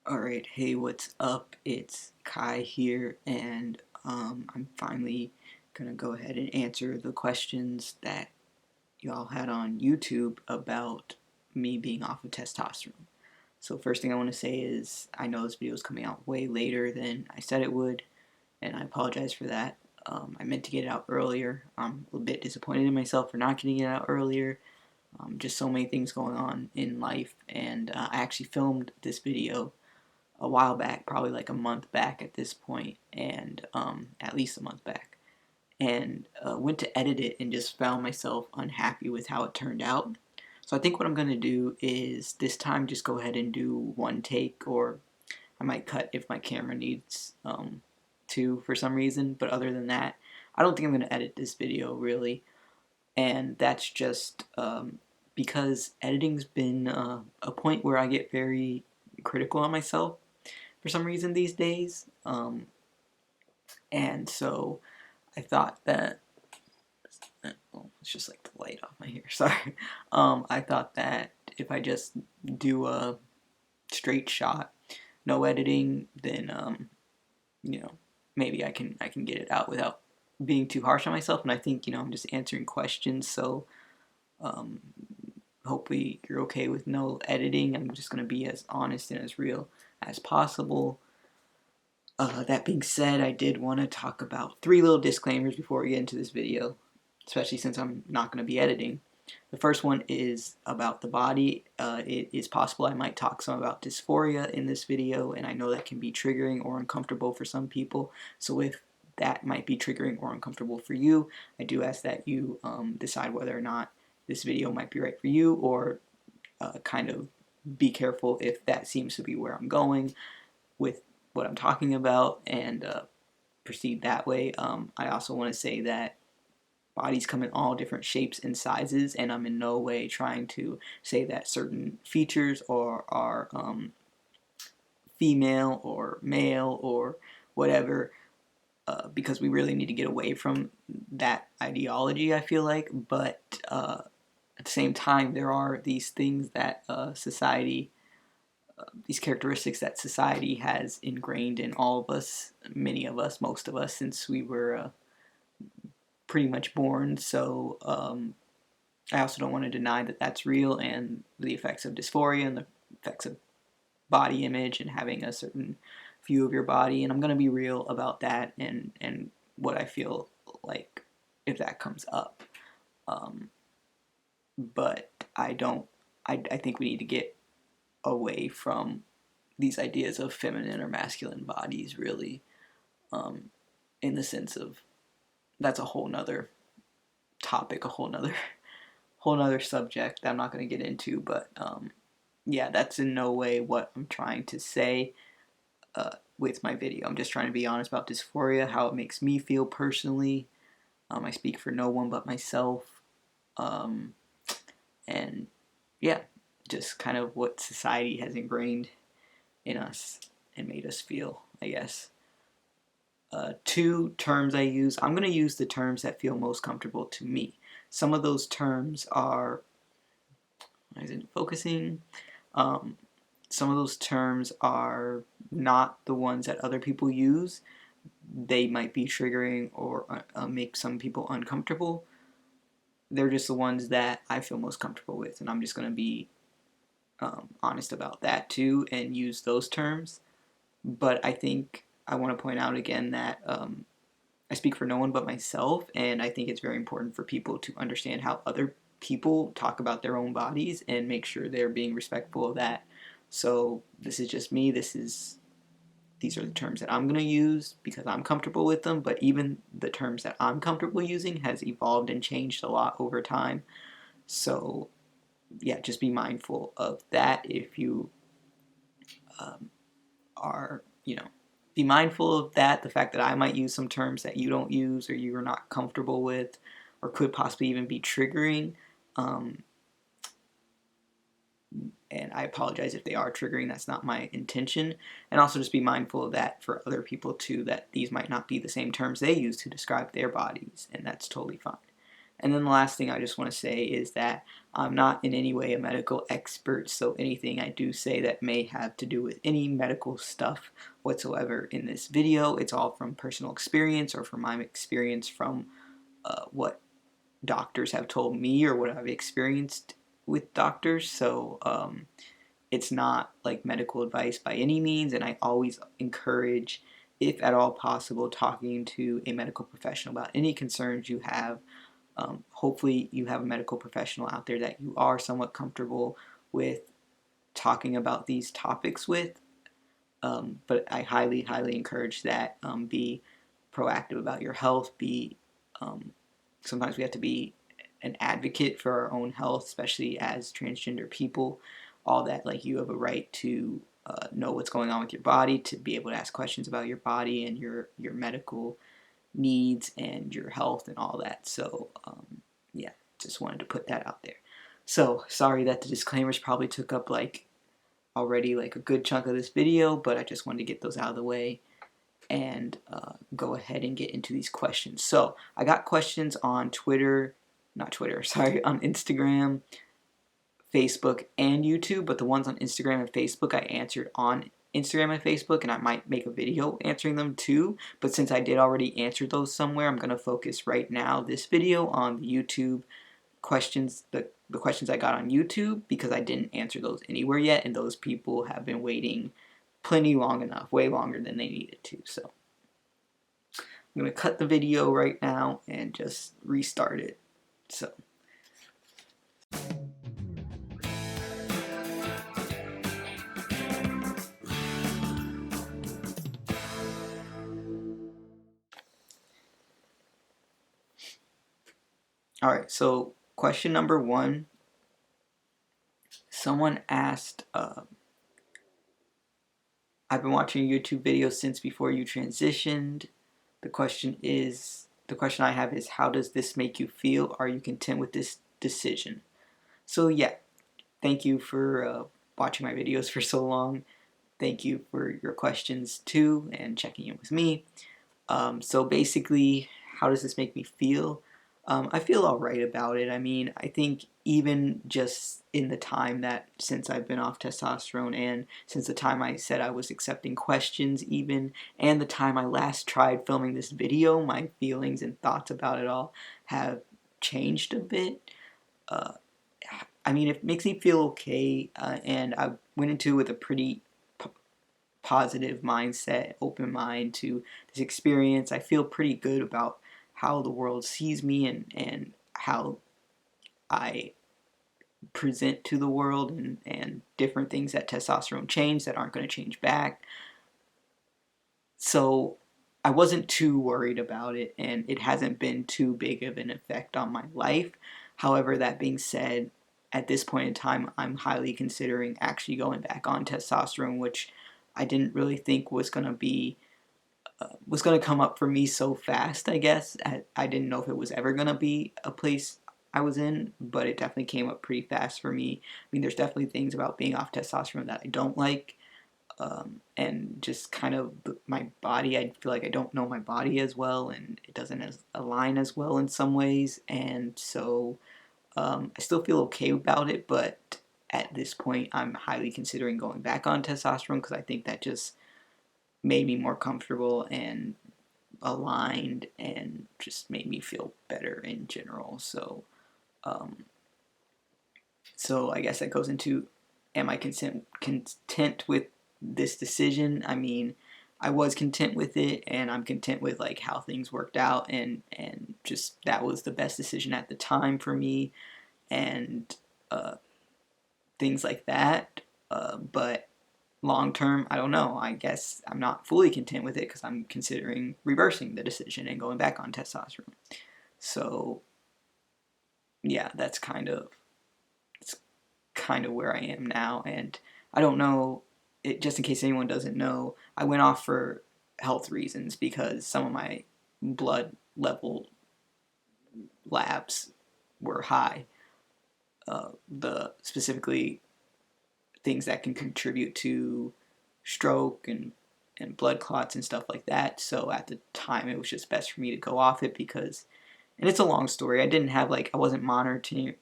Alright, hey, what's up? It's Kai here, and I'm finally gonna go ahead and answer the questions that y'all had on YouTube about me being off of testosterone. So, first thing I want to say is I know this video is coming out way later than I said it would, and I apologize for that. I meant to get it out earlier. I'm a bit disappointed in myself for not getting it out earlier. Just so many things going on in life, and I actually filmed this video a while back, probably like a month back at this point, and at least a month back, and went to edit it and just found myself unhappy with how it turned out. So I think what I'm going to do is this time just go ahead and do one take, or I might cut if my camera needs to for some reason, but other than that, I don't think I'm going to edit this video really, and that's just because editing's been a point where I get very critical on myself for some reason these days. And so I thought that, oh, it's just like the light off my hair, sorry. I thought that if I just do a straight shot, no editing, then, you know, maybe I can get it out without being too harsh on myself. And I think, I'm just answering questions, so um, hopefully you're okay with no editing. I'm just going to be as honest and as real as possible. That being said, I did want to talk about 3 little disclaimers before we get into this video, especially since I'm not going to be editing. The first one is about the body. It is possible I might talk some about dysphoria in this video, and I know that can be triggering or uncomfortable for some people. So if that might be triggering or uncomfortable for you, I do ask that you decide whether or not this video might be right for you, or kind of be careful if that seems to be where I'm going with what I'm talking about, and proceed that way. I also want to say that bodies come in all different shapes and sizes, and I'm in no way trying to say that certain features are female or male or whatever, because we really need to get away from that ideology, I feel like. But at the same time, there are these things that society, these characteristics that society has ingrained in all of us, many of us, most of us, since we were pretty much born. So I also don't want to deny that that's real, and the effects of dysphoria and the effects of body image and having a certain view of your body. And I'm going to be real about that, and what I feel like if that comes up. Um, but I think we need to get away from these ideas of feminine or masculine bodies, really, um, in the sense of that's a whole nother topic, a whole nother subject that I'm not going to get into. But yeah, that's in no way what I'm trying to say with my video. I'm just trying to be honest about dysphoria, how it makes me feel personally. I speak for no one but myself, um, and yeah, just kind of what society has ingrained in us and made us feel, I guess. 2 terms I use. I'm going to use the terms that feel most comfortable to me. Some of those terms are, why isn't it focusing? Um, some of those terms are not the ones that other people use. They might be triggering or make some people uncomfortable. They're just the ones that I feel most comfortable with, and I'm just going to be honest about that too and use those terms. But I think I want to point out again that I speak for no one but myself, and I think it's very important for people to understand how other people talk about their own bodies and make sure they're being respectful of that. So this is just me. These are the terms that I'm going to use because I'm comfortable with them, but even the terms that I'm comfortable using has evolved and changed a lot over time. So yeah, just be mindful of that if you are, be mindful of that, the fact that I might use some terms that you don't use or you are not comfortable with or could possibly even be triggering. Um, and I apologize if they are triggering. That's not my intention. And also just be mindful of that for other people too, that these might not be the same terms they use to describe their bodies, and that's totally fine. And then the last thing I just want to say is that I'm not in any way a medical expert, so anything I do say that may have to do with any medical stuff whatsoever in this video, it's all from personal experience or from my experience from what doctors have told me or what I've experienced with doctors. So it's not like medical advice by any means, and I always encourage, if at all possible, talking to a medical professional about any concerns you have. Hopefully you have a medical professional out there that you are somewhat comfortable with talking about these topics with. But I highly, highly encourage that. Be proactive about your health. Um, Sometimes we have to be an advocate for our own health, especially as transgender people. All that, like, you have a right to know what's going on with your body, to be able to ask questions about your body and your medical needs and your health and all that. So yeah, just wanted to put that out there. So sorry that the disclaimers probably took up like already like a good chunk of this video, but I just wanted to get those out of the way and go ahead and get into these questions. So I got questions on Twitter, not Twitter, sorry, on Instagram, Facebook, and YouTube, but the ones on Instagram and Facebook I answered on Instagram and Facebook, and I might make a video answering them too, but since I did already answer those somewhere, I'm going to focus right now this video on the YouTube questions, the questions I got on YouTube, because I didn't answer those anywhere yet, and those people have been waiting plenty long enough, way longer than they needed to. So I'm going to cut the video right now and just restart it. So alright, so question number 1, someone asked, I've been watching YouTube videos since before you transitioned. The question I have is, how does this make you feel? Are you content with this decision? So yeah, thank you for watching my videos for so long. Thank you for your questions too and checking in with me. So basically, how does this make me feel? I feel alright about it. I mean, I think even just in the time that since I've been off testosterone, and since the time I said I was accepting questions even, and the time I last tried filming this video, my feelings and thoughts about it all have changed a bit. I mean, it makes me feel okay, and I went into it with a pretty positive mindset, open mind to this experience. I feel pretty good about how the world sees me and how I present to the world, and different things that testosterone changed that aren't going to change back. So I wasn't too worried about it, and it hasn't been too big of an effect on my life. However, that being said, at this point in time, I'm highly considering actually going back on testosterone, which I didn't really think was going to come up for me so fast, I guess. I didn't know if it was ever going to be a place I was in, but it definitely came up pretty fast for me. I mean, there's definitely things about being off testosterone that I don't like, and just kind of my body, I feel like I don't know my body as well, and it doesn't align as well in some ways, and so I still feel okay about it, but at this point I'm highly considering going back on testosterone because I think that just made me more comfortable and aligned and just made me feel better in general. Um, so I guess that goes into, am I content with this decision? I mean, I was content with it, and I'm content with like how things worked out, and just that was the best decision at the time for me, and things like that. But long term, I don't know. I guess I'm not fully content with it because I'm considering reversing the decision and going back on testosterone. So yeah, it's kind of where I am now, and I don't know. It, just in case anyone doesn't know, I went off for health reasons because some of my blood level labs were high. The specifically things that can contribute to stroke and blood clots and stuff like that. So at the time, it was just best for me to go off it because and it's a long story. I didn't have I wasn't monitoring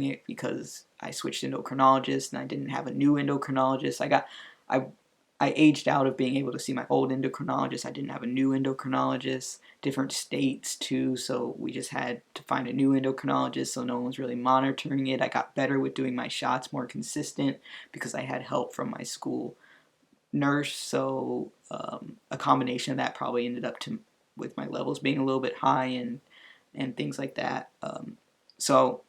it because I switched endocrinologists and I didn't have a new endocrinologist. I I aged out of being able to see my old endocrinologist. I didn't have a new endocrinologist, different states too, so we just had to find a new endocrinologist, so no one was really monitoring it. I got better with doing my shots more consistent because I had help from my school nurse, so a combination of that probably ended up with my levels being a little bit high and things like that. So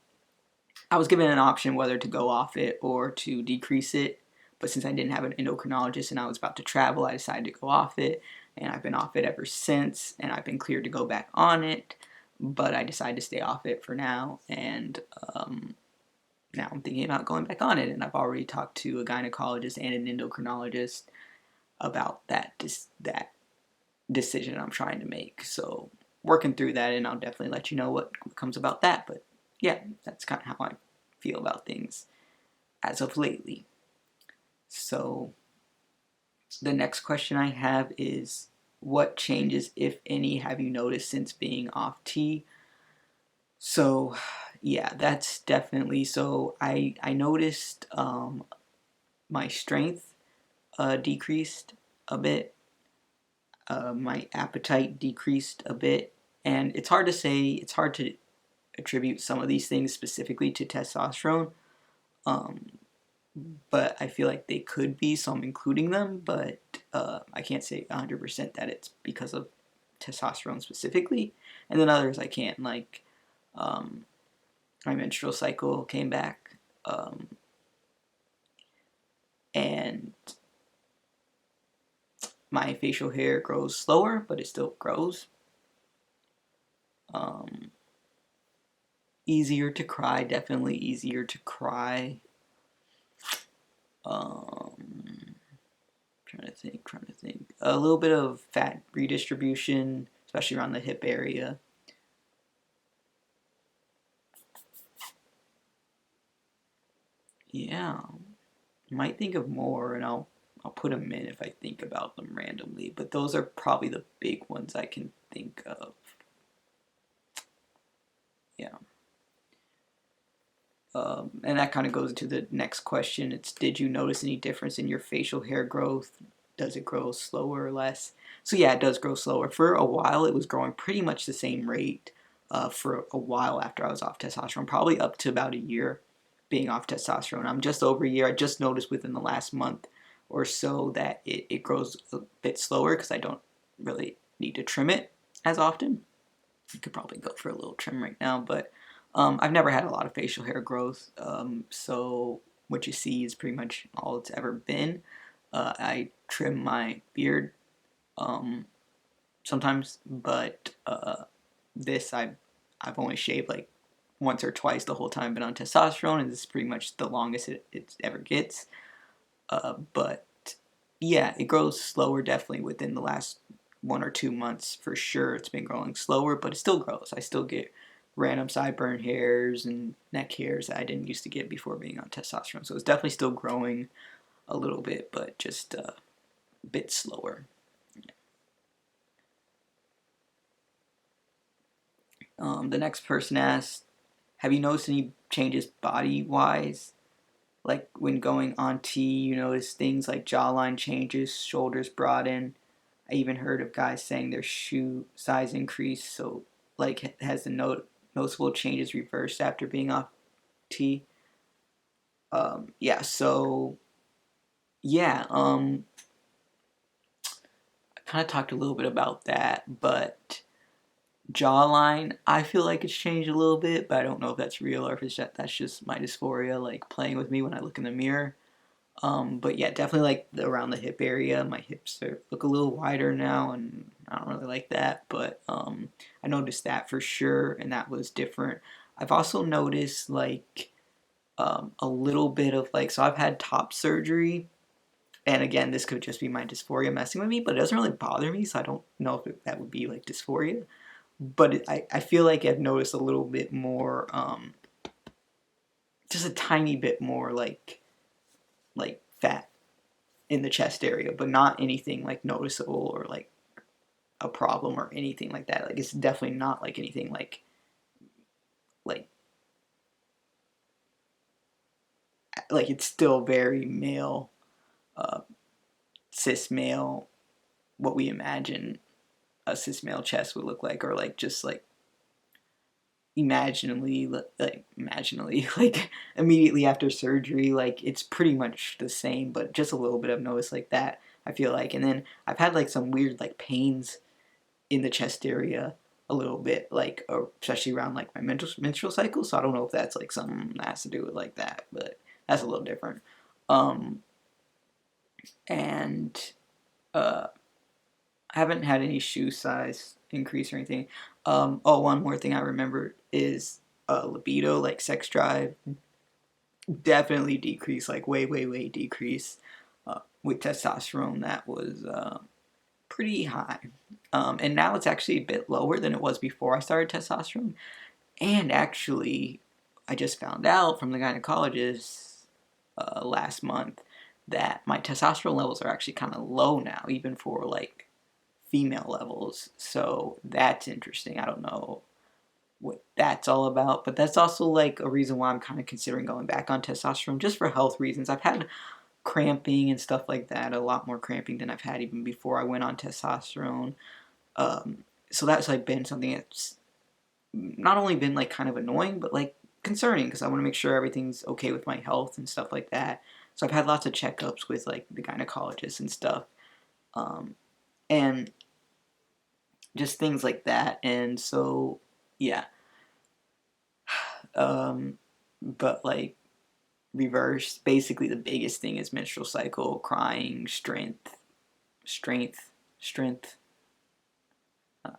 I was given an option whether to go off it or to decrease it. But since I didn't have an endocrinologist and I was about to travel, I decided to go off it. And I've been off it ever since. And I've been cleared to go back on it. But I decided to stay off it for now. And now I'm thinking about going back on it. And I've already talked to a gynecologist and an endocrinologist about that decision I'm trying to make. So working through that, and I'll definitely let you know what comes about that. But yeah, that's kind of how I feel about things as of lately. So the next question I have is, what changes, if any, have you noticed since being off T? So yeah, that's definitely, so I noticed my strength decreased a bit, my appetite decreased a bit, and it's hard to attribute some of these things specifically to testosterone, um, but I feel like they could be, so I'm including them, but I can't say 100% that it's because of testosterone specifically, and then others I can't, um, my menstrual cycle came back, and my facial hair grows slower, but it still grows. Um, Easier to cry, definitely easier to cry. Um, trying to think. A little bit of fat redistribution, especially around the hip area. Yeah, might think of more, and I'll put them in if I think about them randomly. But those are probably the big ones I can think of. Yeah. And that kind of goes into the next question. It's, did you notice any difference in your facial hair growth? Does it grow slower or less? So yeah, it does grow slower. For a while, it was growing pretty much the same rate for a while after I was off testosterone, probably up to about a year being off testosterone. I'm just over a year. I just noticed within the last month or so that it grows a bit slower because I don't really need to trim it as often. You could probably go for a little trim right now, but I've never had a lot of facial hair growth, so what you see is pretty much all it's ever been. I trim my beard sometimes, but I've only shaved like once or twice the whole time I've been on testosterone, and this is pretty much the longest it ever gets. But yeah, it grows slower definitely within the last 1 or 2 months for sure. It's been growing slower, but it still grows. I still get random sideburn hairs and neck hairs that I didn't used to get before being on testosterone. So it's definitely still growing a little bit, but just a bit slower. The next person asked, have you noticed any changes body wise? Like when going on T, you notice things like jawline changes, shoulders broaden. I even heard of guys saying their shoe size increased. So, like, has the noticeable changes reversed after being off T? Yeah. So, yeah. I kind of talked a little bit about that, but jawline, I feel like it's changed a little bit, but I don't know if that's real or if that's just my dysphoria, like playing with me when I look in the mirror. But yeah, definitely like around the hip area. My hips look a little wider now, and I don't really like that. But I noticed that for sure, and that was different. I've also noticed like a little bit of like, so I've had top surgery, and again, this could just be my dysphoria messing with me, but it doesn't really bother me, so I don't know if that would be like dysphoria. But I feel like I've noticed a little bit more, just a tiny bit more like fat in the chest area, but not anything like noticeable or like a problem or anything like that. Like it's definitely not like anything like like it's still very male, uh, cis male, what we imagine a cis male chest would look like, or like just like imaginally like immediately after surgery, like it's pretty much the same, but just a little bit I've noticed like that, I feel like. And then I've had like some weird like pains in the chest area a little bit, like especially around like my menstrual cycle. So I don't know if that's like something that has to do with like that, but that's a little different. Um, and I haven't had any shoe size increase or anything. Oh, one more thing I remember is libido, like sex drive, definitely decrease, like way decrease. With testosterone, that was pretty high. And now it's actually a bit lower than it was before I started testosterone. And actually, I just found out from the gynecologist last month that my testosterone levels are actually kind of low now, even for like female levels. So that's interesting. I don't know what that's all about, but that's also like a reason why I'm kind of considering going back on testosterone just for health reasons. I've had cramping and stuff like that, a lot more cramping than I've had even before I went on testosterone. So that's like been something that's not only been like kind of annoying, but like concerning because I want to make sure everything's okay with my health and stuff like that. So I've had lots of checkups with like the gynecologist and stuff, and just things like that. And so yeah, but like reverse, basically the biggest thing is menstrual cycle, crying, strength, strength.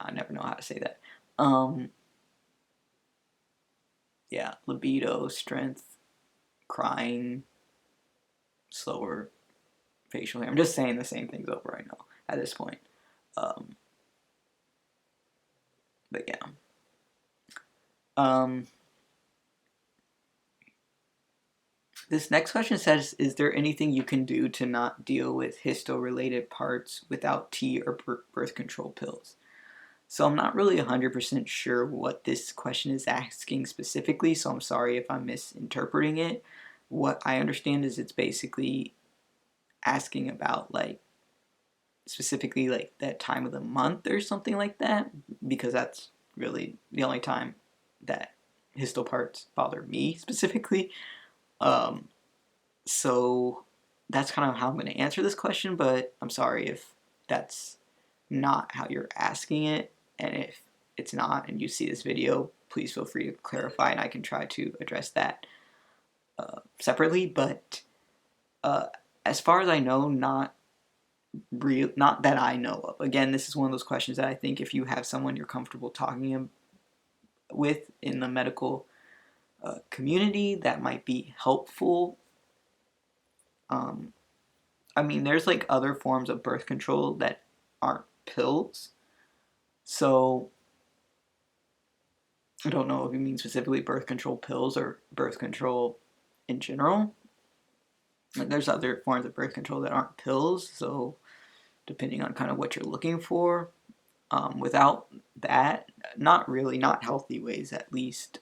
I never know how to say that. Um, yeah, libido, strength, crying, slower facial hair. I'm just saying the same things over right now at this point. Um, but yeah. Um, this next question says, is there anything you can do to not deal with histo-related parts without T or birth control pills? So I'm not really 100% sure what this question is asking specifically, so I'm sorry if I'm misinterpreting it. What I understand is it's basically asking about like specifically like that time of the month or something like that, because that's really the only time that histo parts bother me specifically. Um, so that's kind of how I'm going to answer this question, but I'm sorry if that's not how you're asking it, and if it's not and you see this video, please feel free to clarify and I can try to address that separately. But uh, as far as I know, not that I know of. Again, this is one of those questions that I think if you have someone you're comfortable talking with in the medical community, that might be helpful. Um, I mean, there's like other forms of birth control that aren't pills. So I don't know if you mean specifically birth control pills or birth control in general. Like there's other forms of birth control that aren't pills. So depending on kind of what you're looking for, without that, not really, not healthy ways at least.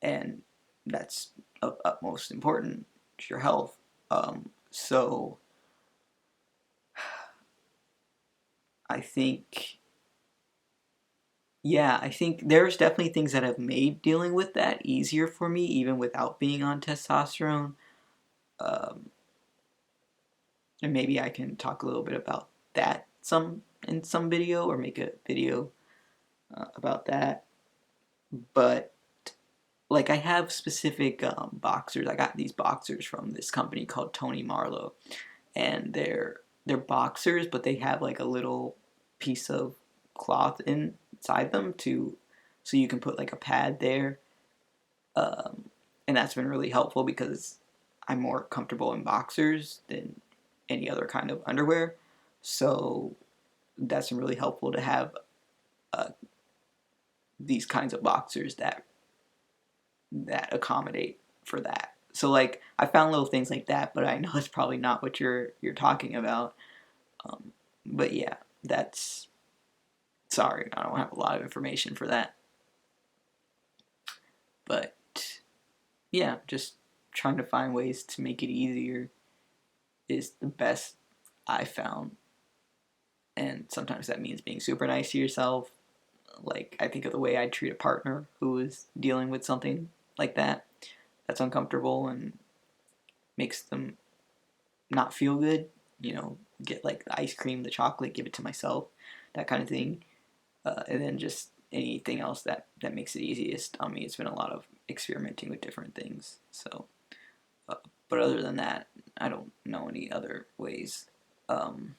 And that's of utmost important to your health. So I think, yeah, I think there's definitely things that have made dealing with that easier for me, even without being on testosterone. Um, and maybe I can talk a little bit about that some in some video or make a video about that. But like I have specific boxers. I got these boxers from this company called Tony Marlowe, and they're boxers, but they have like a little piece of cloth inside them to so you can put like a pad there, and that's been really helpful because I'm more comfortable in boxers than any other kind of underwear. So that's been really helpful to have uh, these kinds of boxers that accommodate for that. So like I found little things like that, but I know it's probably not what you're talking about. But yeah, that's sorry, I don't have a lot of information for that. But yeah, just trying to find ways to make it easier is the best I found. And sometimes that means being super nice to yourself. Like, I think of the way I'd treat a partner who is dealing with something like that that's uncomfortable and makes them not feel good. You know, get like the ice cream, the chocolate, give it to myself, that kind of thing. And then just anything else that makes it easiest on me. It's been a lot of experimenting with different things. So, uh, but other than that, I don't know any other ways. Um,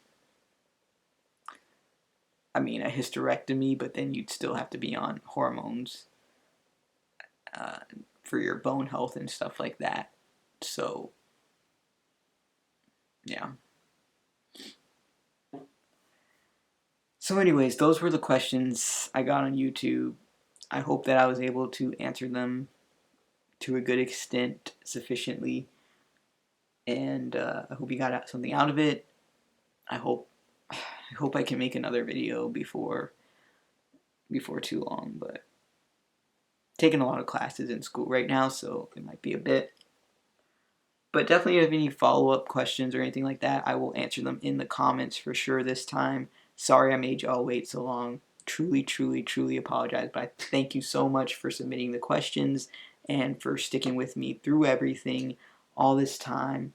I mean, a hysterectomy, but then you'd still have to be on hormones uh, for your bone health and stuff like that. So, yeah. So, anyways, those were the questions I got on YouTube. I hope that I was able to answer them to a good extent, sufficiently, and I hope you got something out of it. I hope I can make another video before too long, but taking a lot of classes in school right now, so it might be a bit. But definitely, if you have any follow up questions or anything like that, I will answer them in the comments for sure this time. Sorry I made y'all wait so long. Truly, truly, truly apologize. But I thank you so much for submitting the questions and for sticking with me through everything all this time.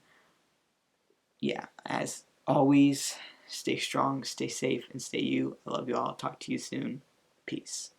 Yeah, as always, stay strong, stay safe, and stay you. I love you all. Talk to you soon. Peace.